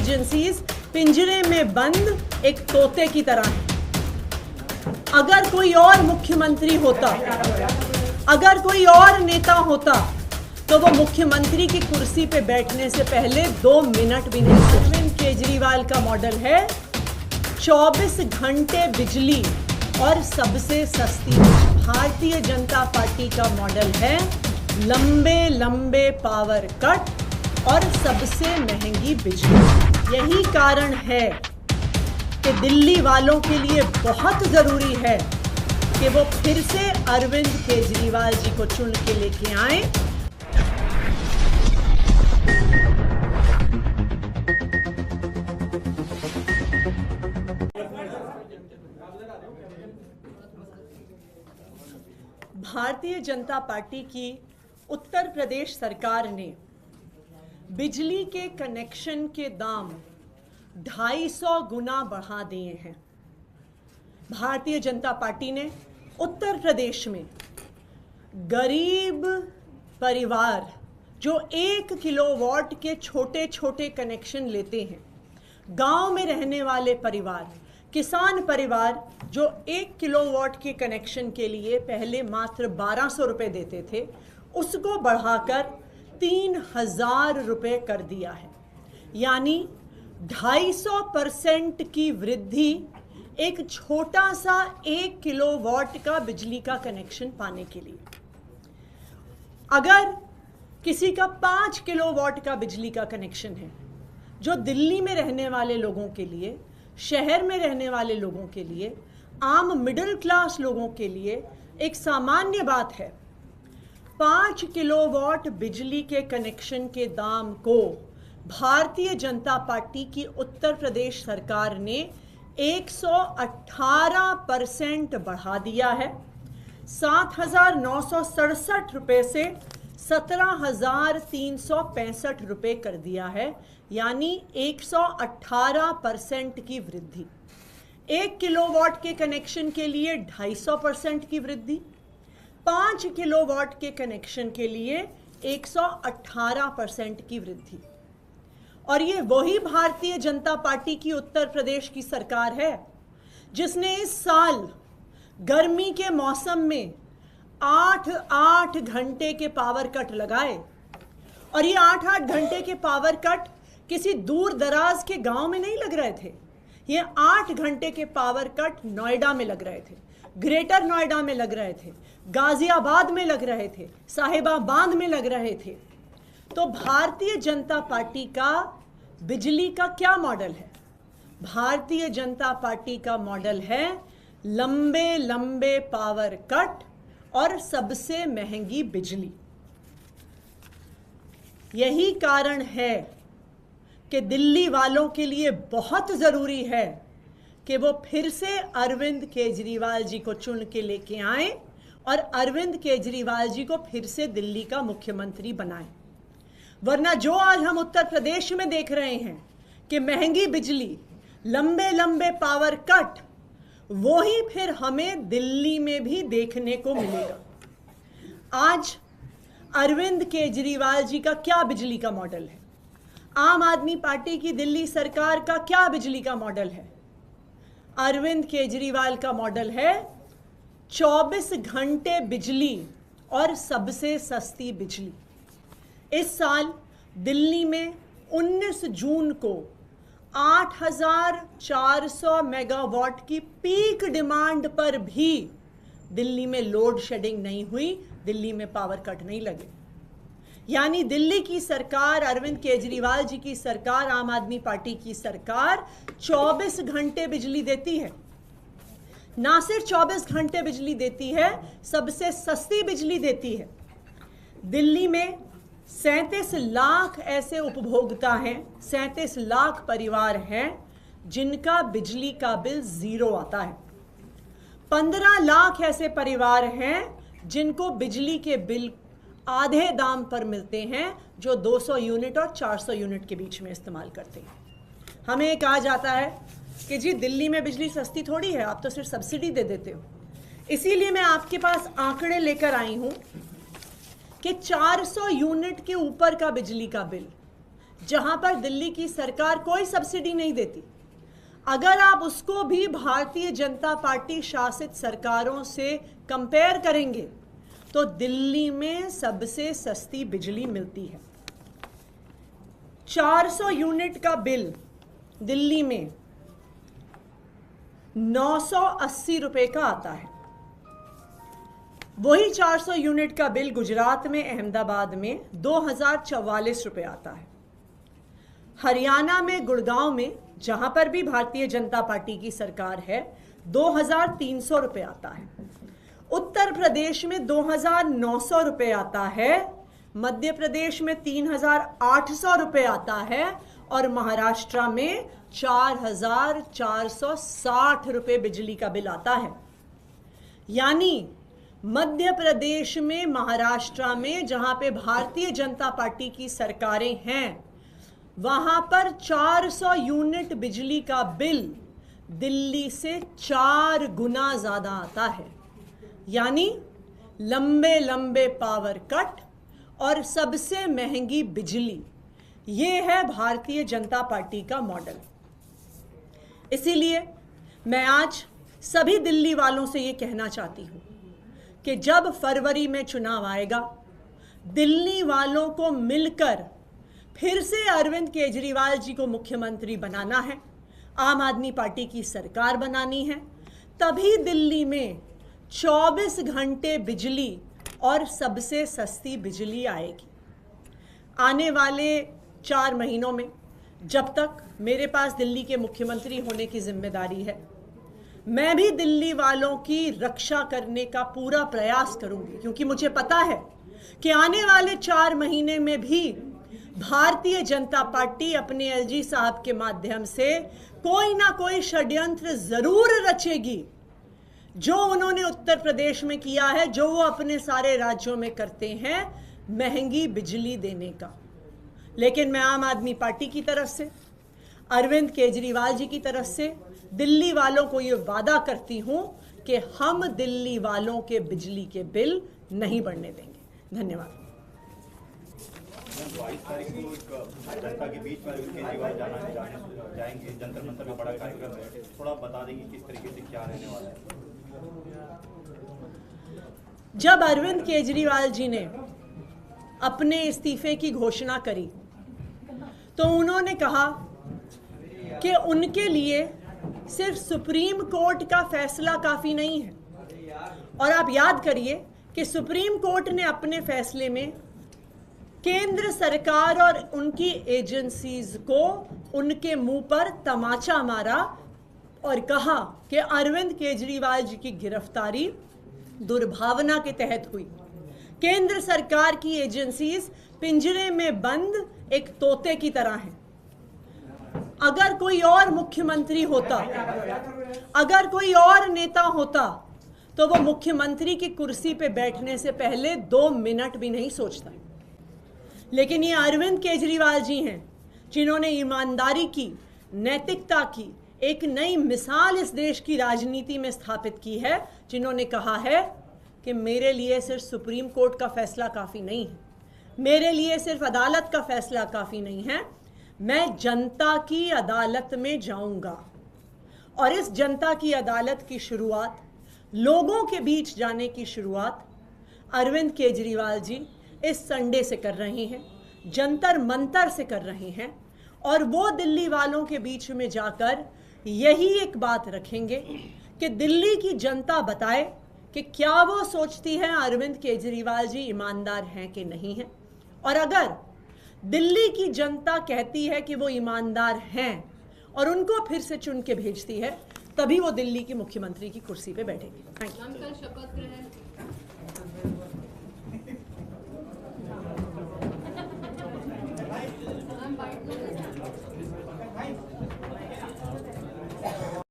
Agencies पिंजरे में बंद एक तोते की तरह हैं। अगर कोई और मुख्यमंत्री होता, अगर कोई और नेता होता तो वो मुख्यमंत्री की कुर्सी पे बैठने से पहले 2 मिनट भी नहीं सोचते। अरविंद केजरीवाल का मॉडल है 24 घंटे बिजली और सबसे सस्ती। भारतीय जनता पार्टी का मॉडल है लंबे लंबे पावर कट और सबसे महंगी बिजली। यही कारण है कि दिल्ली वालों के लिए बहुत जरूरी है कि वो फिर से अरविंद केजरीवाल जी को चुन के लेके आए। भारतीय जनता पार्टी की उत्तर प्रदेश सरकार ने बिजली के कनेक्शन के दाम 250 गुना बढ़ा दिए हैं। भारतीय जनता पार्टी ने उत्तर प्रदेश में गरीब परिवार जो 1 किलोवाट के छोटे छोटे कनेक्शन लेते हैं, गांव में रहने वाले परिवार, किसान परिवार जो 1 किलोवाट के कनेक्शन के लिए पहले मात्र 1200 रुपये देते थे, उसको बढ़ाकर 3000 रुपये कर दिया है। यानी 250% की वृद्धि एक छोटा सा 1 किलोवाट का बिजली का कनेक्शन पाने के लिए। अगर किसी का 5 किलोवाट का बिजली का कनेक्शन है, जो दिल्ली में रहने वाले लोगों के लिए, शहर में रहने वाले लोगों के लिए, आम मिडिल क्लास लोगों के लिए एक सामान्य बात है, 5 किलोवाट बिजली के कनेक्शन के दाम को भारतीय जनता पार्टी की उत्तर प्रदेश सरकार ने 118% बढ़ा दिया है। 7,967 रुपये से 17,365 रुपये कर दिया है, यानी 118% की वृद्धि। 1 किलोवाट के कनेक्शन के लिए 250% की वृद्धि, 5 किलोवाट के कनेक्शन के लिए 118% की वृद्धि। और ये वही भारतीय जनता पार्टी की उत्तर प्रदेश की सरकार है जिसने इस साल गर्मी के मौसम में 8-8 घंटे के पावर कट लगाए। और ये 8-8 घंटे के पावर कट किसी दूर दराज के गांव में नहीं लग रहे थे। ये 8 घंटे के पावर कट नोएडा में लग रहे थे, ग्रेटर नोएडा में लग रहे थे, गाजियाबाद में लग रहे थे, साहिबाबाद में लग रहे थे। तो भारतीय जनता पार्टी का बिजली का क्या मॉडल है? भारतीय जनता पार्टी का मॉडल है लंबे लंबे पावर कट और सबसे महंगी बिजली। यही कारण है कि दिल्ली वालों के लिए बहुत जरूरी है कि वो फिर से अरविंद केजरीवाल जी को चुन के लेके आए और अरविंद केजरीवाल जी को फिर से दिल्ली का मुख्यमंत्री बनाएं। वरना जो आज हम उत्तर प्रदेश में देख रहे हैं कि महंगी बिजली, लंबे लंबे पावर कट, वो ही फिर हमें दिल्ली में भी देखने को मिलेगा। आज अरविंद केजरीवाल जी का क्या बिजली का मॉडल है? आम आदमी पार्टी की दिल्ली सरकार का क्या बिजली का मॉडल है? अरविंद केजरीवाल का मॉडल है 24 घंटे बिजली और सबसे सस्ती बिजली। इस साल दिल्ली में 19 जून को 8,400 मेगावाट की पीक डिमांड पर भी दिल्ली में लोड शेडिंग नहीं हुई, दिल्ली में पावर कट नहीं लगे। यानी दिल्ली की सरकार, अरविंद केजरीवाल जी की सरकार, आम आदमी पार्टी की सरकार 24 घंटे बिजली देती है। ना सिर्फ 24 घंटे बिजली देती है, सबसे सस्ती बिजली देती है। दिल्ली में 37 लाख ऐसे उपभोक्ता हैं, 37 लाख परिवार हैं जिनका बिजली का बिल 0 आता है। 15 लाख ऐसे परिवार हैं जिनको बिजली के बिल आधे दाम पर मिलते हैं, जो 200 यूनिट और 400 यूनिट के बीच में इस्तेमाल करते हैं। हमें कहा जाता है कि जी दिल्ली में बिजली सस्ती थोड़ी है, आप तो सिर्फ सब्सिडी दे देते हो। इसीलिए मैं आपके पास आंकड़े लेकर आई हूं कि 400 यूनिट के ऊपर का बिजली का बिल, जहां पर दिल्ली की सरकार कोई सब्सिडी नहीं देती, अगर आप उसको भी भारतीय जनता पार्टी शासित सरकारों से कंपेयर करेंगे तो दिल्ली में सबसे सस्ती बिजली मिलती है। 400 यूनिट का बिल दिल्ली में 980 रुपए का आता है। वही 400 यूनिट का बिल गुजरात में, अहमदाबाद में 2044 रुपए आता है। हरियाणा में, गुड़गांव में, जहां पर भी भारतीय जनता पार्टी की सरकार है, 2300 रुपए आता है। उत्तर प्रदेश में 2900 रुपए आता है, मध्य प्रदेश में 3800 रुपए आता है और महाराष्ट्र में 4460 रुपए बिजली का बिल आता है। यानी मध्य प्रदेश में, महाराष्ट्र में, जहां पे भारतीय जनता पार्टी की सरकारें हैं, वहां पर 400 यूनिट बिजली का बिल दिल्ली से 4 गुना ज्यादा आता है। यानी लंबे लंबे पावर कट और सबसे महंगी बिजली, ये है भारतीय जनता पार्टी का मॉडल। इसीलिए मैं आज सभी दिल्ली वालों से ये कहना चाहती हूं कि जब फरवरी में चुनाव आएगा, दिल्ली वालों को मिलकर फिर से अरविंद केजरीवाल जी को मुख्यमंत्री बनाना है, आम आदमी पार्टी की सरकार बनानी है, तभी दिल्ली में 24 घंटे बिजली और सबसे सस्ती बिजली आएगी। आने वाले 4 महीनों में, जब तक मेरे पास दिल्ली के मुख्यमंत्री होने की जिम्मेदारी है, मैं भी दिल्ली वालों की रक्षा करने का पूरा प्रयास करूंगी, क्योंकि मुझे पता है कि आने वाले 4 महीने में भी भारतीय जनता पार्टी अपने एलजी साहब के माध्यम से कोई ना कोई षड्यंत्र जरूर रचेगी, जो उन्होंने उत्तर प्रदेश में किया है, जो वो अपने सारे राज्यों में करते हैं, महंगी बिजली देने का। लेकिन मैं आम आदमी पार्टी की तरफ से, अरविंद केजरीवाल जी की तरफ से दिल्ली वालों को ये वादा करती हूं कि हम दिल्ली वालों के बिजली के बिल नहीं बढ़ने देंगे। धन्यवाद। 22 तारीख को एक जनता के बीच में अरविंद केजरीवाल जाएंगे, जंतर मंतर में बड़ा कार्यक्रम है, थोड़ा बता देंगे किस तरीके से क्या रहने वाला है। जब अरविंद केजरीवाल जी ने अपने इस्तीफे की घोषणा करी तो उन्होंने कहा कि उनके लिए सिर्फ सुप्रीम कोर्ट का फैसला काफी नहीं है। और आप याद करिए कि सुप्रीम कोर्ट ने अपने फैसले में केंद्र सरकार और उनकी एजेंसीज को उनके मुंह पर तमाचा मारा और कहा कि अरविंद केजरीवाल जी की गिरफ्तारी दुर्भावना के तहत हुई। केंद्र सरकार की एजेंसीज पिंजरे में बंद एक तोते की तरह हैं। अगर कोई और मुख्यमंत्री होता, अगर कोई और नेता होता, तो वो मुख्यमंत्री की कुर्सी पे बैठने से पहले 2 मिनट भी नहीं सोचता। लेकिन ये अरविंद केजरीवाल जी हैं जिन्होंने ईमानदारी की, नैतिकता की एक नई मिसाल इस देश की राजनीति में स्थापित की है, जिन्होंने कहा है कि मेरे लिए सिर्फ सुप्रीम कोर्ट का फैसला काफ़ी नहीं है, मेरे लिए सिर्फ अदालत का फैसला काफ़ी नहीं है, मैं जनता की अदालत में जाऊंगा। और इस जनता की अदालत की शुरुआत, लोगों के बीच जाने की शुरुआत अरविंद केजरीवाल जी इस संडे से कर रहे हैं, जंतर मंतर से कर रहे हैं। और वो दिल्ली वालों के बीच में जाकर यही एक बात रखेंगे कि दिल्ली की जनता बताए कि क्या वो सोचती है अरविंद केजरीवाल जी ईमानदार हैं कि नहीं हैं। और अगर दिल्ली की जनता कहती है कि वो ईमानदार हैं और उनको फिर से चुन के भेजती है, तभी वो दिल्ली की मुख्यमंत्री की कुर्सी पे बैठेंगे। Thank you.